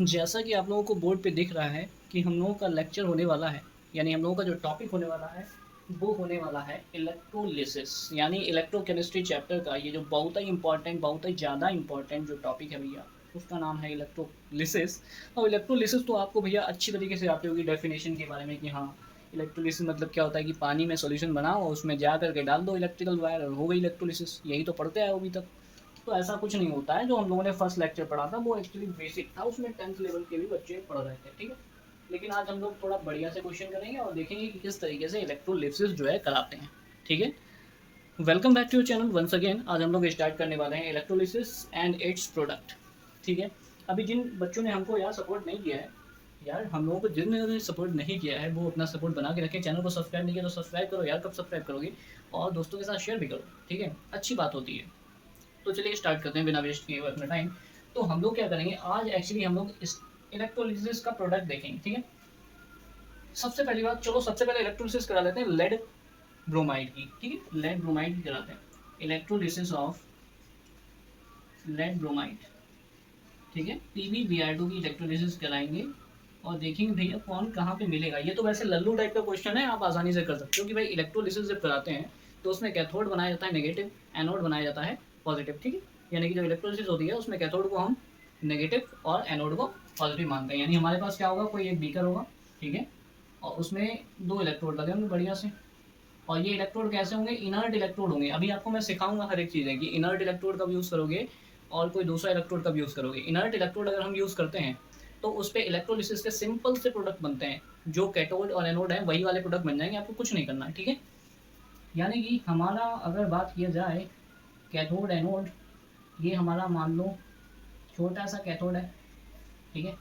जैसा कि आप लोगों को बोर्ड पे दिख रहा है कि हम लोगों का लेक्चर होने वाला है, यानी हम लोगों का जो टॉपिक होने वाला है वो होने वाला है इलेक्ट्रोलिसिस, यानी इलेक्ट्रोकेमिस्ट्री चैप्टर का ये जो बहुत ही इंपॉर्टेंट, बहुत ही ज़्यादा इंपॉर्टेंट जो टॉपिक है भैया, उसका नाम है इलेक्ट्रोलिसिस। और इलेक्ट्रोलिसिस तो आपको भैया अच्छी तरीके से आती होगी डेफिनेशन के बारे में कि हाँ, इलेक्ट्रोलिसिस मतलब क्या होता है कि पानी में सॉल्यूशन बनाओ, उसमें जा करके डाल दो इलेक्ट्रिकल वायर और हो गई इलेक्ट्रोलिसिस। यही तो पढ़ते आए हो अभी तक। तो ऐसा कुछ नहीं होता है। जो हम लोगों ने फर्स्ट लेक्चर पढ़ा था वो एक्चुअली बेसिक था, उसमें 10th लेवल के भी बच्चे पढ़ रहे थे, ठीक है। लेकिन आज हम लोग थोड़ा बढ़िया से क्वेश्चन करेंगे और देखेंगे कि किस तरीके से इलेक्ट्रोलिसिस जो है कराते हैं, ठीक है। Welcome back to your channel once again. आज हम लोग स्टार्ट करने वाले हैं इलेक्ट्रोलिसिस एंड इट्स प्रोडक्ट, ठीक है। अभी जिन बच्चों ने हमको यार सपोर्ट नहीं किया है, यार हम लोगों को जिन्होंने सपोर्ट नहीं किया है वो अपना सपोर्ट बना के रखें। चैनल को सब्सक्राइब नहीं किया तो सब्सक्राइब करो यार, कब सब्सक्राइब करोगे। और दोस्तों के साथ शेयर भी करो, ठीक है, अच्छी बात होती है। तो चलिए स्टार्ट करते हैं बिना वेस्ट किए हुए अपना टाइम। तो हम लोग क्या करेंगे आज, एक्चुअली हम लोग इस इलेक्ट्रोलिसिस का प्रोडक्ट देखेंगे, ठीक है। सबसे पहली बात, चलो सबसे पहले इलेक्ट्रोलिसिस करा लेते हैं लेड ब्रोमाइड की, ठीक है। लेड ब्रोमाइड की कराते हैं, इलेक्ट्रोलिसिस ऑफ लेड ब्रोमाइड, ठीक है। PbBr2 की इलेक्ट्रोलिसिस कराएंगे और देखेंगे भैया कौन कहाँ पे मिलेगा। ये तो वैसे लल्लू टाइप का क्वेश्चन है, आप आसानी से कर सकते हो कि भाई इलेक्ट्रोलिसिस जब कराते हैं तो उसमें कैथोड बनाया जाता है नेगेटिव, एनोड बनाया जाता है पॉजिटिव, ठीक है। यानी कि जो इलेक्ट्रोलिसिस होती है उसमें कैथोड को हम नेगेटिव और एनोड को पॉजिटिव मानते हैं। यानी हमारे पास क्या होगा, कोई एक बीकर होगा, ठीक है, और उसमें दो इलेक्ट्रोड लगे होंगे बढ़िया से। और ये इलेक्ट्रोड कैसे होंगे, इनर्ट इलेक्ट्रोड होंगे। अभी आपको मैं सिखाऊंगा हर एक चीज़ कि इनर्ट इलेक्ट्रोड कब यूज़ करोगे और कोई दूसरा इलेक्ट्रोड कब यूज़ करोगे। इनर्ट इलेक्ट्रोड अगर हम यूज़ करते हैं तो उस पर इलेक्ट्रोलिसिस के सिंपल से प्रोडक्ट बनते हैं, जो कैथोड और एनोड है वही वाले प्रोडक्ट बन जाएंगे, आपको कुछ नहीं करना है, ठीक है। यानी कि हमारा अगर बात किया जाए कैथोड एनोड, ये हमारा मान लो छोटा सा कैथोड है, ठीक है,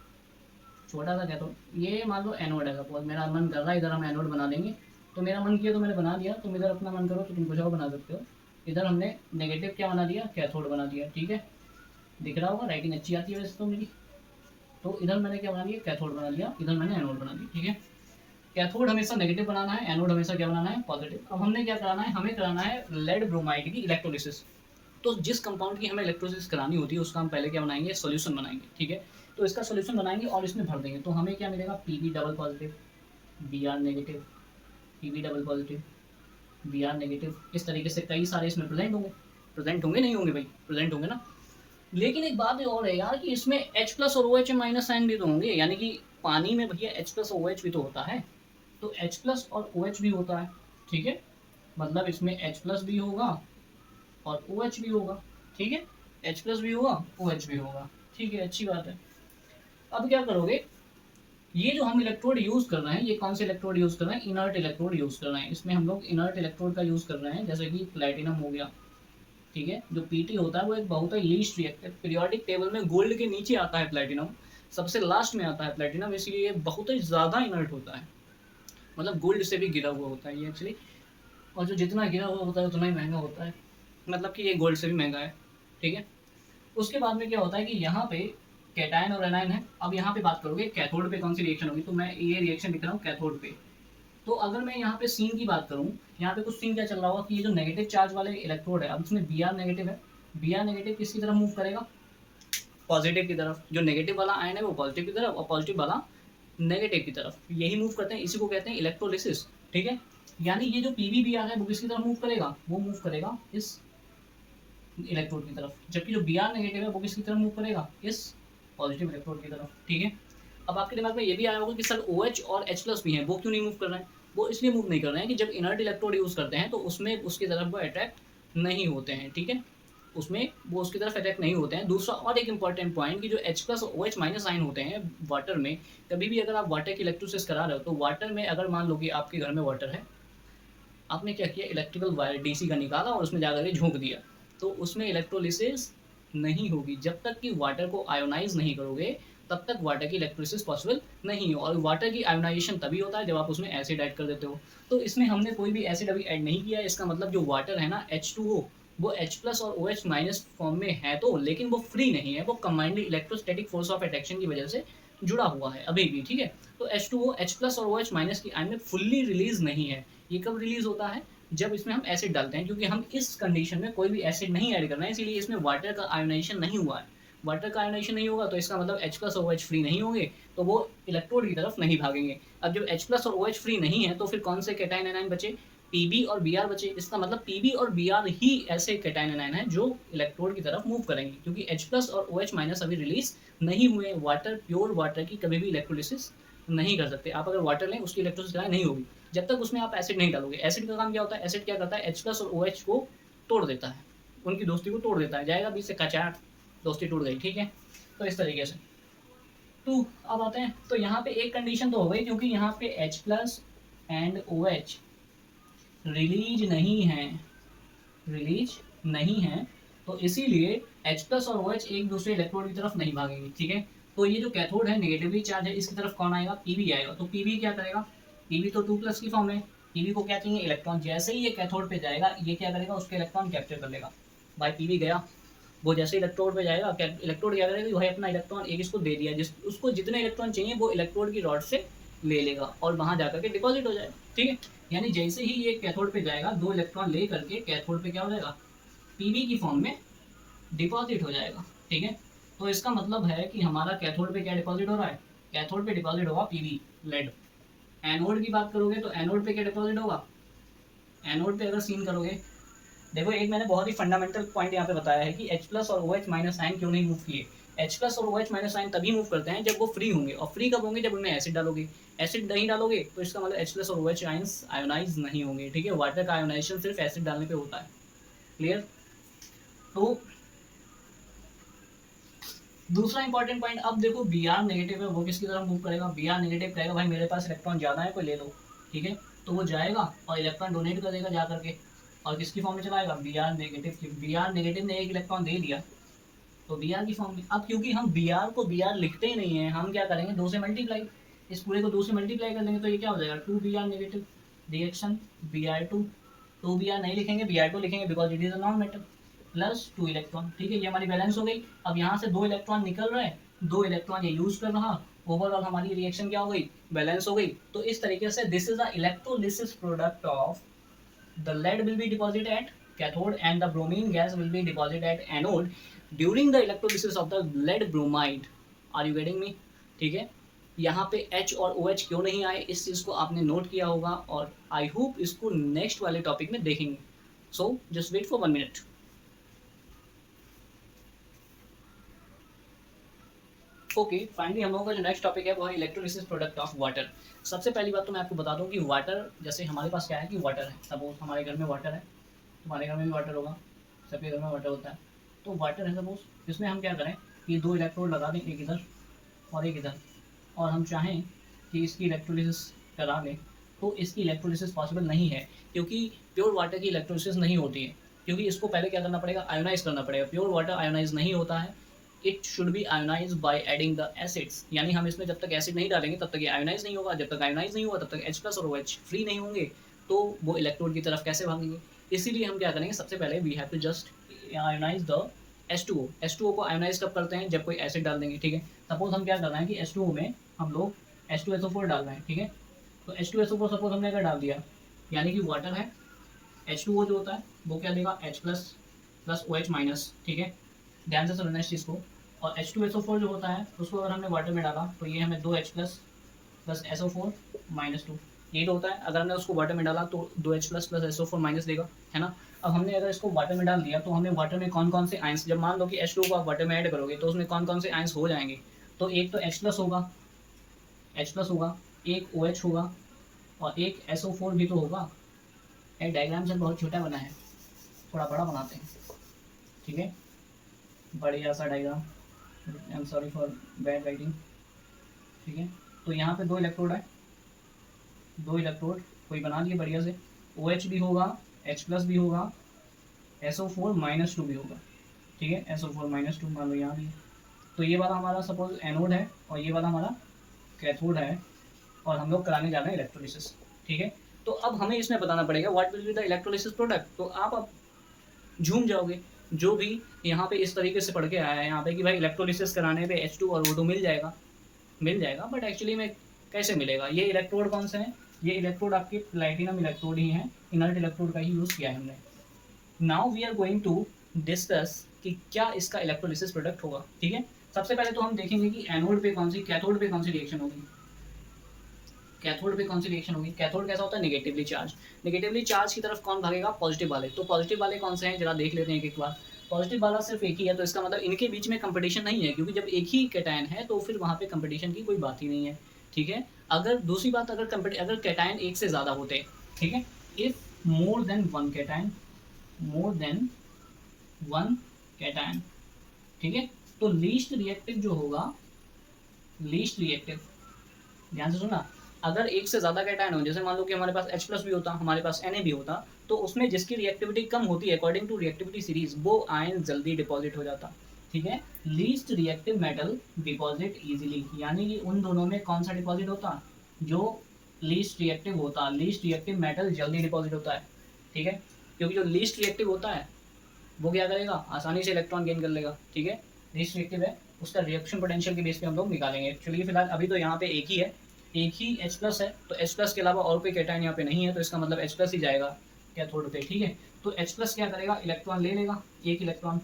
छोटा सा कैथोड। ये मान लो एनोड है, सपोज मेरा मन कर रहा है इधर हम एनोड बना देंगे, तो मेरा मन किया तो मैंने बना दिया। तुम इधर अपना मन करो तो तुम कुछ और बना सकते हो। इधर हमने नेगेटिव क्या बना दिया, कैथोड बना दिया, ठीक है। दिख रहा होगा, राइटिंग अच्छी आती है वैसे तो मेरी। तो इधर मैंने क्या बना दिया, कैथोड बना दिया, इधर मैंने एनोड बना दिया, ठीक है। कैथोड हमेशा नेगेटिव बनाना है, एनोड हमेशा क्या बनाना है, पॉजिटिव। अब हमने क्या कराना है, हमें कराना है लेड ब्रोमाइड की इलेक्ट्रोलिसिस। तो जिस कंपाउंड की हमें इलेक्ट्रोलिसिस करानी होती है उसका हम पहले क्या बनाएंगे, सॉल्यूशन बनाएंगे, ठीक है। तो इसका सॉल्यूशन बनाएंगे और इसमें भर देंगे, तो हमें क्या मिलेगा, Pb double positive, Br negative, Pb double positive, Br negative. इस तरीके से कई सारे इसमें प्रेजेंट होंगे। प्रेजेंट होंगे नहीं होंगे भाई, प्रेजेंट होंगे ना। लेकिन एक बात और है यार कि इसमें H प्लस और OH माइनस साइन भी तो होंगे, यानी कि पानी में भैया H प्लस और OH भी तो होता है। तो H प्लस और OH भी होता है, ठीक है। मतलब इसमें H प्लस भी होगा और OH भी होगा, ठीक है। H प्लस भी होगा, OH भी होगा, ठीक है, अच्छी बात है। अब क्या करोगे, ये जो हम इलेक्ट्रोड यूज कर रहे हैं, ये कौन से इलेक्ट्रोड यूज कर रहे हैं, इनर्ट इलेक्ट्रोड यूज कर रहे हैं। इसमें हम लोग इनर्ट इलेक्ट्रोड का यूज कर रहे हैं, जैसे कि प्लेटिनम हो गया, ठीक है। जो Pt होता है वो एक बहुत ही लीस्ट रिएक्टर, पीरियोडिक टेबल में गोल्ड के नीचे आता है प्लेटिनम, सबसे लास्ट में आता है प्लेटिनम, इसलिए ये बहुत ही ज़्यादा इनर्ट होता है। मतलब गोल्ड से भी गिरा हुआ होता है ये एक्चुअली। और जो जितना गिरा हुआ होता है उतना ही महंगा होता है, मतलब कि ये गोल्ड से भी महंगा है, ठीक है। उसके बाद में क्या होता है कि यहाँ पे कैटायन और एनायन है। अब यहाँ पे बात करोगे कैथोड पे कौन सी रिएक्शन होगी, तो मैं ये रिएक्शन लिख रहा हूँ कैथोड पे। तो अगर मैं यहाँ पे सीन की बात करूँ, यहाँ पे कुछ सीन क्या चल रहा होगा कि ये जो नेगेटिव चार्ज वाले इलेक्ट्रोड है, अब इसमें Br नेगेटिव है। Br नेगेटिव किसकी तरफ मूव करेगा, पॉजिटिव की तरफ। जो नेगेटिव वाला आयन है वो पॉजिटिव की तरफ और पॉजिटिव वाला नेगेटिव की तरफ, यही मूव करते हैं, इसी को कहते हैं इलेक्ट्रोलिसिस, ठीक है। यानी ये जो PbBr है वो किसकी तरफ मूव करेगा, वो मूव करेगा इस इलेक्ट्रोड की तरफ, जबकि जो Br नेगेटिव है वो किसकी तरफ मूव करेगा, इस पॉजिटिव इलेक्ट्रोड की तरफ, ठीक है। अब आपके दिमाग में ये भी आया होगा कि सर OH और H प्लस भी हैं, वो क्यों नहीं मूव कर रहे हैं। वो इसलिए मूव नहीं कर रहे हैं कि जब इनर्ट इलेक्ट्रोड यूज़ करते हैं तो उसमें उसकी तरफ वो अट्रैक्ट नहीं होते हैं, ठीक है। उसमें वो उसकी तरफ अटैक नहीं होते हैं। दूसरा और एक इंपॉर्टेंट पॉइंट कि जो H प्लस और OH माइनस आयन होते हैं वाटर में, कभी भी अगर आप वाटर की इलेक्ट्रोलिसिस करा रहे हो तो वाटर में अगर मान लो कि आपके घर में वाटर है, आपने क्या किया, इलेक्ट्रिकल वायर डीसी का निकाला और उसमें जाकर के झोंक दिया, तो उसमें इलेक्ट्रोलिसिस नहीं होगी। जब तक कि वाटर को आयोनाइज नहीं करोगे तब तक वाटर की इलेक्ट्रोलिसिस पॉसिबल नहीं हो। और वाटर की आयोनाइजेशन तभी होता है जब आप उसमें एसिड ऐड कर देते हो। तो इसमें हमने कोई भी एसिड अभी ऐड नहीं किया, इसका मतलब जो वाटर है ना H2O, वो H प्लस और OH माइनस फॉर्म में है तो, लेकिन वो फ्री नहीं है, वो combined electrostatic force of attraction की वजह से जुड़ा हुआ है अभी भी, ठीक है। तो H2O H प्लस और OH माइनस की आयन में फुल्ली रिलीज नहीं है। ये कब रिलीज होता है, जब इसमें हम एसिड डालते हैं, क्योंकि हम इस कंडीशन में कोई भी एसिड नहीं ऐड कर रहे हैं, इसीलिए इसमें वाटर का आयोनाइजेशन नहीं हुआ है। वाटर का आयोनाइजेशन नहीं होगा तो इसका मतलब H प्लस और OH फ्री नहीं होंगे, तो वो इलेक्ट्रोड की तरफ नहीं भागेंगे। अब जब H प्लस और OH फ्री नहीं है तो फिर कौन से कैटायन एनायन बचे? Pb और Br बचे। इसका मतलब Pb और Br ही ऐसे कैटायन एनायन हैं जो इलेक्ट्रोड की तरफ मूव करेंगे, क्योंकि H प्लस और OH माइनस अभी रिलीज नहीं हुए। वाटर, प्योर वाटर की कभी भी इलेक्ट्रोलिसिस नहीं कर सकते। आप अगर वाटर लें उसकी इलेक्ट्रोलिसिस नहीं होगी जब तक उसमें आप एसिड नहीं डालोगे। एसिड का काम क्या होता है? एसिड क्या करता है? H प्लस और OH को तोड़ देता है, उनकी दोस्ती को तोड़ देता है, जाएगा बीच से कचाट, दोस्ती टूट गई, ठीक है। तो इस तरीके से तो अब आते हैं, तो यहाँ पे एक कंडीशन तो हो गई, क्योंकि यहाँ पे H plus and OH release नहीं है, रिलीज नहीं है, तो इसीलिए H प्लस और OH एक दूसरे इलेक्ट्रोड की तरफ नहीं भागेंगे, ठीक है। तो ये जो कैथोड है नेगेटिवली चार्ज है, इसकी तरफ कौन आएगा? Pb आएगा। तो Pb क्या करेगा? Pb तो 2 प्लस की फॉर्म है, Pb को क्या चाहिए? इलेक्ट्रॉन। जैसे ही ये कैथोड पे जाएगा ये क्या करेगा? उसके इलेक्ट्रॉन कैप्चर कर लेगा। भाई Pb गया, वो जैसे इलेक्ट्रोड पे जाएगा, इलेक्ट्रोड क्या करेगा? भाई अपना इलेक्ट्रॉन एक इसको दे दिया, जिस उसको जितने इलेक्ट्रॉन चाहिए वो इलेक्ट्रोड की रॉड से ले लेगा और वहां जाकर के डिपॉजिट हो जाएगा, ठीक है। यानी जैसे ही ये कैथोड पे जाएगा, 2 इलेक्ट्रॉन ले करके कैथोड पे क्या हो जाएगा? Pb की फॉर्म में डिपॉजिट हो जाएगा, ठीक है। तो इसका मतलब है कि हमारा कैथोड पे क्या डिपॉजिट हो रहा है? कैथोड पे डिपॉजिट होगा Pb, लेड। एनोड की बात करोगे तो एनोड पे क्या डिपॉजिट होगा? एनोड पे अगर सीन करोगे, देखो एक मैंने बहुत ही फंडामेंटल पॉइंट यहाँ पे बताया है कि H प्लस और OH माइनस आयन क्यों नहीं मूव किए। H प्लस और OH माइनस आयन तभी मूव करते हैं जब वो फ्री होंगे, और फ्री कब होंगे? जब उनमें एसिड डालोगे। एसिड नहीं डालोगे तो इसका मतलब H प्लस और OH आयंस आयोनाइज नहीं होंगे, ठीक है। वाटर का आयोनाइजेशन सिर्फ एसिड डालने पे होता है, क्लियर। तो दूसरा इंपॉर्टेंट पॉइंट, अब देखो Br नेगेटिव है, वो किसकी तरफ मूव करेगा? Br नेगेटिव कहेगा भाई मेरे पास इलेक्ट्रॉन ज़्यादा है, कोई ले लो, ठीक है। तो वो जाएगा और इलेक्ट्रॉन डोनेट कर देगा जा करके, और किसकी फॉर्म में चलाएगा? Br नेगेटिव की। Br नेगेटिव ने एक इलेक्ट्रॉन दे दिया तो Br की फॉर्म में। अब क्योंकि हम Br को Br लिखते ही नहीं है, हम क्या करेंगे? 2 से मल्टीप्लाई, इस पूरे को 2 से मल्टीप्लाई कर लेंगे तो ये क्या हो जाएगा? 2Br negative reaction Br2। 2Br नहीं लिखेंगे, Br2 लिखेंगे because it is a non metal, plus 2 electron, ठीक है। ये हमारी बैलेंस हो गई। अब यहाँ से 2 इलेक्ट्रॉन निकल रहे हैं, 2 इलेक्ट्रॉन ये यूज कर रहा, ओवरऑल हमारी रिएक्शन क्या हो गई? बैलेंस हो गई। तो इस तरीके से this is the electrolysis product of the lead will be deposited at cathode and the bromine gas will be deposited at anode during the electrolysis of the lead bromide. Are you getting me? ठीक है। यहाँ पे H और OH क्यों नहीं आए, इस चीज़ को आपने नोट किया होगा, और आई होप इसको नेक्स्ट वाले टॉपिक में देखेंगे। So just wait for 1 minute. Okay, finally हम लोगों का जो नेक्स्ट टॉपिक है वो है इलेक्ट्रोलिसिस प्रोडक्ट ऑफ वाटर। सबसे पहली बात तो मैं आपको बता दूं कि वाटर, जैसे हमारे पास क्या है कि वाटर है, सपोज हमारे घर में वाटर है, तुम्हारे घर में भी वाटर होगा, सबके घर में वाटर होता है। तो वाटर है सपोज, इसमें हम क्या करें कि 2 इलेक्ट्रोड लगा दें, एक इधर और एक इधर, और हम चाहें कि इसकी इलेक्ट्रोलिसिस करा लें, तो इसकी इलेक्ट्रोलिसिस पॉसिबल नहीं है, क्योंकि प्योर वाटर की इलेक्ट्रोलिसिस नहीं होती है, क्योंकि इसको पहले क्या करना पड़ेगा? आयोनाइज करना पड़ेगा। प्योर वाटर आयोनाइज नहीं होता है, it should be ionise by adding the acids, यानी हम इसमें जब तक एसिड नहीं डालेंगे तब तक ये आयोनाइज नहीं होगा, जब तक आयोनाइज नहीं होगा तब तक H प्लस और OH फ्री नहीं होंगे, तो वो इलेक्ट्रोड की तरफ कैसे भागेंगे? इसीलिए हम क्या करेंगे? सबसे पहले we have to just ionise the H2O। H2O को आयोनाइज कब करते हैं? जब कोई एसिड डाल देंगे, ठीक है। सपोज हम क्या कर रहे हैं कि H2O में हम लोग H2SO4 डाल रहे हैं, ठीक है। तो H2SO4 सपोज हमने अगर डाल दिया, यानी कि वाटर है, H2O जो होता है वो क्या देगा? H plus plus OH minus, ठीक है। ध्यान से समझना इस चीज़ को। और H2SO4 जो होता है उसको अगर हमने वाटर में डाला तो ये हमें 2H plus plus SO4 minus 2, ये तो होता है। अगर हमने उसको वाटर में डाला तो 2H plus plus SO4 minus देगा, है ना। अब हमने अगर इसको वाटर में डाल दिया तो हमें वाटर में कौन कौन से आयंस, जब मान लो कि H2 को आप वाटर में ऐड करोगे तो उसमें कौन कौन से आयंस हो जाएंगे? तो एक तो H प्लस होगा, एक OH होगा, और एक SO4 भी तो होगा। एक डायग्राम से बहुत छोटा बना है, थोड़ा बड़ा बनाते हैं, ठीक है। बढ़िया सा diagram, I am sorry for bad writing, ठीक है। तो यहाँ पे 2 इलेक्ट्रोड है, 2 इलेक्ट्रोड कोई बना दिए बढ़िया से, OH भी होगा, H प्लस भी होगा, SO4 माइनस 2 भी होगा, ठीक है। SO4 माइनस 2 मान लो यहाँ भी है। तो ये वाला हमारा सपोज एनोड है और ये वाला हमारा कैथोड है, और हम लोग कराने जा रहे हैं इलेक्ट्रोलिसिस, ठीक है। तो अब हमें इसमें बताना पड़ेगा what will be the electrolysis product. तो आप अब झूम जाओगे, जो भी यहाँ पे इस तरीके से पढ़ के आया है यहाँ पे कि भाई इलेक्ट्रोलिसिस कराने पे H2 और O2 मिल जाएगा, बट एक्चुअली में कैसे मिलेगा? ये इलेक्ट्रोड कौन से हैं? ये इलेक्ट्रोड आपके प्लैटिनम इलेक्ट्रोड ही हैं, इनर्ट इलेक्ट्रोड का ही यूज़ किया है हमने। Now we are going to discuss कि क्या इसका इलेक्ट्रोलिसिस प्रोडक्ट होगा। ठीक है, सबसे पहले तो हम देखेंगे कि एनोड पे कौन सी, कैथोड पे कौन सी रिएक्शन होगी। कैथोड पे कौन सी रिएक्शन होगी। कैथोड कैसा होता है, नेगेटिवली चार्ज। नेगेटिवली चार्ज की तरफ कौन भागेगा, पॉजिटिव वाले। तो पॉजिटिव वाले कौन से हैं, जरा देख लेते हैं एक बार। पॉजिटिव वाला सिर्फ एक ही है, तो इसका मतलब इनके बीच में कंपटीशन नहीं है, क्योंकि जब एक ही कैटायन है तो फिर वहाँ पे कंपटीशन की कोई बात ही नहीं है। ठीक है, अगर दूसरी बात, अगर कैटायन एक से ज़्यादा होते, ठीक है, if more than one cation, more than one cation, ठीक है, तो लीस्ट रिएक्टिव जो होगा, लीस्ट रिएक्टिव, ध्यान से सुनना, अगर एक से ज्यादा कैटायन हो, जैसे मान लो कि हमारे पास H प्लस भी होता, हमारे पास Na भी होता, तो उसमें जिसकी रिएक्टिविटी कम होती है अकॉर्डिंग टू रिएक्टिविटी सीरीज, वो आयन जल्दी डिपॉजिट हो जाता। ठीक है, least reactive metal deposit easily, यानी कि उन दोनों में कौन सा डिपॉजिट होता, जो लीस्ट रिएक्टिव होता, लीस्ट रिएक्टिव मेटल जल्दी डिपॉजिट होता है। ठीक है, क्योंकि जो लीस्ट रिएक्टिव होता है वो क्या करेगा, आसानी से इलेक्ट्रॉन गेन कर लेगा। ठीक है, लीस्ट रिएक्टिव है, उसका रिएक्शन पोटेंशियल के बेस पे हम लोग निकालेंगे। एक्चुअली फिलहाल अभी तो यहाँ पे एक ही है, एक ही H प्लस है, तो H प्लस के अलावा और कोई कैटायन यहाँ पे नहीं है, तो इसका मतलब H प्लस ही जाएगा कैथोड पे। ठीक है, तो H प्लस क्या करेगा, इलेक्ट्रॉन ले लेगा, एक इलेक्ट्रॉन,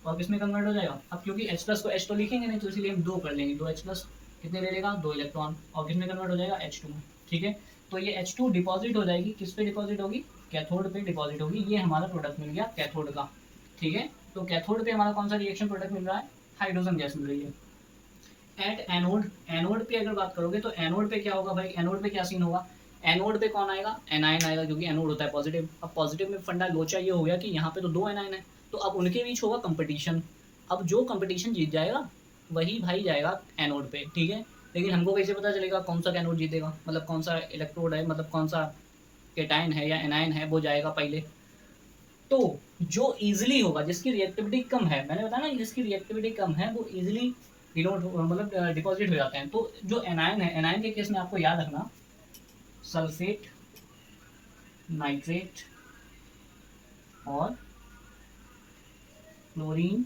और किसमें कन्वर्ट हो जाएगा। अब क्योंकि H प्लस को H तो लिखेंगे नहीं, तो इसीलिए हम 2 कर लेंगे, 2 H प्लस कितने ले लेगा, 2 इलेक्ट्रॉन, और किसमें कन्वर्ट हो जाएगा, H2 में। ठीक है, तो ये H2 डिपॉजिट हो जाएगी, किस पे डिपॉजिट होगी, कैथोड पे डिपॉजिट होगी। ये हमारा प्रोडक्ट मिल गया कैथोड का। ठीक है, तो कैथोड पे हमारा कौन सा रिएक्शन प्रोडक्ट मिल रहा है, हाइड्रोजन गैस मिल रही है। एट एनोड, एनोड पे अगर बात करोगे तो एनोड पे क्या होगा भाई, एनोड पे क्या सीन होगा, एनोड पे कौन आएगा, एनायन आएगा, क्योंकि एनोड होता है पॉजिटिव। अब पॉजिटिव में फंडा लोचा ये हो गया कि यहाँ पे तो 2 एनायन है, तो अब उनके बीच होगा कंपटीशन। अब जो कंपटीशन जीत जाएगा वही भाई जाएगा एनोड पे। ठीक है, लेकिन हमको कैसे पता चलेगा कौन सा एनोड जीतेगा, मतलब कौन सा इलेक्ट्रोड है, मतलब कौन सा केटायन है या एनायन है वो जाएगा पहले। तो जो इजीली होगा, जिसकी रिएक्टिविटी कम है, मैंने बताया ना जिसकी रिएक्टिविटी कम है वो इजीली डिनोट मतलब डिपॉजिट हो जाते हैं। तो जो एनायन है, एनायन के केस में आपको याद रखना, सल्फेट, नाइट्रेट और क्लोरीन,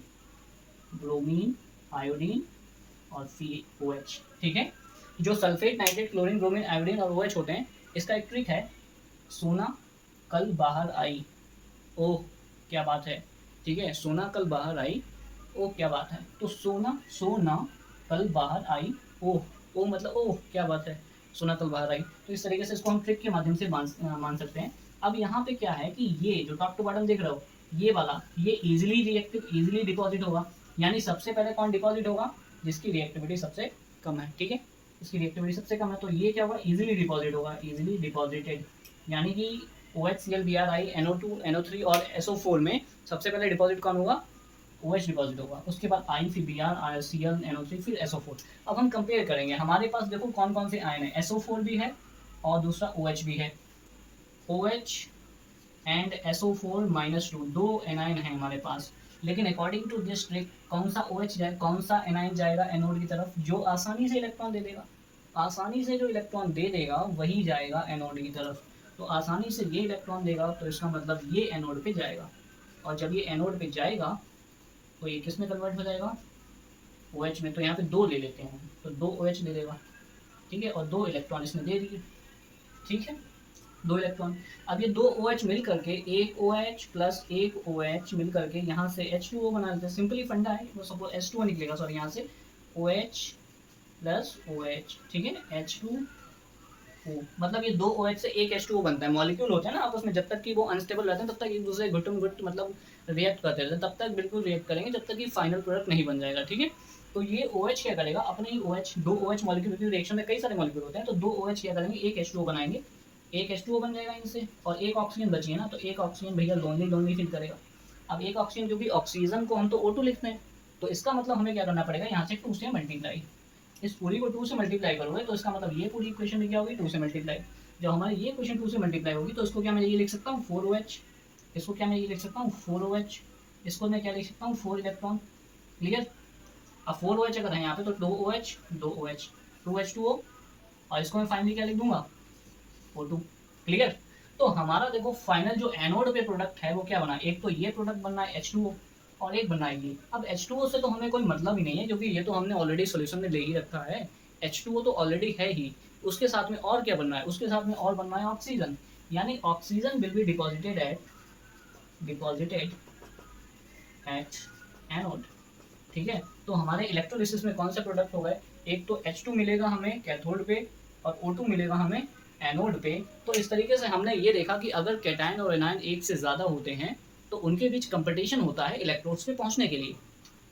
ब्रोमीन, आयोडीन और COH। ठीक है, जो sulphate, nitrate, chlorine, bromine, iodine और OH होते हैं, इसका एक ट्रिक है, सोना कल बाहर आई, ओह क्या बात है। ठीक है, सोना कल बाहर आई, ओह क्या बात है। तो सोना, सोना कल बाहर आई, ओह, ओह मतलब ओह क्या बात है, सोना कल बाहर आई। तो इस तरीके से इसको हम ट्रिक के माध्यम से मान सकते हैं। अब यहाँ पे क्या है कि ये जो टॉप टू बॉटम देख रहे हो, ये वाला, ये इजिली रिएक्टिव, इजिली डिपॉजिट होगा, यानी सबसे पहले कौन डिपॉजिट होगा, जिसकी रिएक्टिविटी सबसे कम है। ठीक है, इसकी रिएक्टिविटी सबसे कम है, तो ये क्या होगा, इजिली डिपॉजिट होगा, इजिली डिपॉजिटेड, यानी कि OHCl, Bri, NO2, NO3 और SO4 में सबसे पहले डिपॉजिट कौन होगा, OH डिपॉजिट होगा, उसके बाद I, फिर Br, Cl, NO3, फिर SO4। अब हम कंपेयर करेंगे, हमारे पास देखो कौन कौन से आयन है, SO4 भी है और दूसरा OH भी है, OH एंड SO4-2, 2 एनायन है हमारे पास। लेकिन अकॉर्डिंग टू दिस ट्रिक कौन सा OH जाए, कौन सा एनायन जाएगा एनोड की तरफ, जो आसानी से इलेक्ट्रॉन दे देगा, आसानी से जो इलेक्ट्रॉन दे देगा वही जाएगा एनोड की तरफ। तो आसानी से ये इलेक्ट्रॉन देगा, तो इसका मतलब ये एनोड पे जाएगा, और जब ये एनोड पे जाएगा तो ये किस में कन्वर्ट हो जाएगा, OH में। तो यहाँ पे 2 ले लेते हैं, तो 2 OH ले लेगा। ठीक है, और 2 इलेक्ट्रॉन इसमें दे दिए। ठीक है, 2 इलेक्ट्रॉन। अब ये 2 OH मिल करके, एक OH प्लस एक OH मिल करके यहाँ से H2O बना लेते हैं। सिंपली फंडा है, वो सपोज H2O निकलेगा, सॉरी यहाँ से OH प्लस OH, ठीक है, H2O, मतलब ये 2 OH से एक H2O बनता है। मॉलिक्यूल होते हैं ना आपस में, जब तक कि वो अनस्टेबल रहते हैं तब तक एक दूसरे घुटम घुट मतलब रिएक्ट करते रहते हैं, तब तक बिल्कुल रिएक्ट करेंगे जब तक कि फाइनल प्रोडक्ट नहीं बन जाएगा। ठीक है, तो ये OH क्या करेगा, अपने ही OH, 2 OH मॉलिक्यूल की रिएक्शन में कई सारे मॉलिक्यूल होते हैं, तो 2 OH क्या करेंगे, एक H2O बनाएंगे, एक H2O बन जाएगा इनसे, और एक ऑक्सीजन बची है ना, तो एक ऑक्सीजन भैया लोनली लोनली फील करेगा। अब एक ऑक्सीजन, क्योंकि ऑक्सीजन को हम तो O2 लिखते हैं, तो इसका मतलब हमें क्या करना पड़ेगा, यहाँ से 2 से मल्टीप्लाई, इस पूरी को 2 से मल्टीप्लाई करोगे तो इसका मतलब ये पूरी इक्वेशन में क्या होगी, 2 से मल्टीप्लाई। जब हमारी ये इक्वेशन 2 से मल्टीप्लाई होगी तो इसको क्या मैं ये लिख सकता हूँ 4OH, इसको क्या मैं ये लिख सकता हूँ 4OH, इसको मैं क्या लिख सकता हूँ 4 इलेक्ट्रॉन। क्लियर, अब 4OH अगर है यहाँ पे तो 2OH 2OH 2H2O, और इसको मैं फाइनली क्या लिख दूंगा O2। क्लियर, तो हमारा देखो फाइनल जो एनोड पे प्रोडक्ट है वो क्या बना, एक तो ये प्रोडक्ट बनना है H2O, और एक बनना है ये। अब H2O से तो हमें कोई मतलब ही नहीं है, क्योंकि ये तो हमने ऑलरेडी सोल्यूशन में ले ही रखा है, H2O तो ऑलरेडी है ही। उसके साथ में और क्या बनना है, उसके साथ में और बनना है ऑक्सीजन, यानी oxygen will be deposited at anode. ठीक है, तो हमारे इलेक्ट्रोलिसिस में कौन से प्रोडक्ट हो गए, एक तो H2 मिलेगा हमें कैथोड पे और O2 मिलेगा हमें एनोड पे। तो इस तरीके से हमने ये देखा कि अगर कैटायन और एनायन एक से ज़्यादा होते हैं तो उनके बीच कंपटीशन होता है इलेक्ट्रोड्स पे पहुंचने के लिए।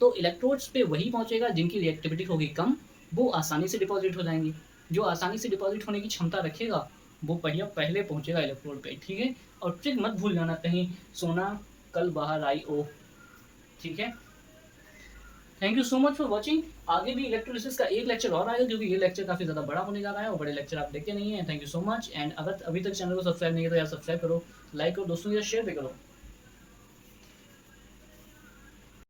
तो इलेक्ट्रोड्स पे वही पहुंचेगा जिनकी रिएक्टिविटी होगी कम, वो आसानी से डिपॉजिट हो जाएंगी। जो आसानी से डिपॉजिट होने की क्षमता रखेगा वो पहिया पहले पहुंचेगा इलेक्ट्रोड पे। ठीक है, और ट्रिक मत भूल जाना कहीं, सोना कल बाहर आई ओ। ठीक है, thank you so much for watching. आगे भी इलेक्ट्रोलिसिस का एक लेक्चर और आएगा क्योंकि ये लेक्चर काफी ज्यादा बड़ा होने जा रहा है और बड़े लेक्चर आप देखते नहीं है। Thank you so much. And अगर अभी तक चैनल को सब्सक्राइब नहीं किया तो यार सब्सक्राइब करो, लाइक करो, दोस्तों के साथ शेयर भी करो।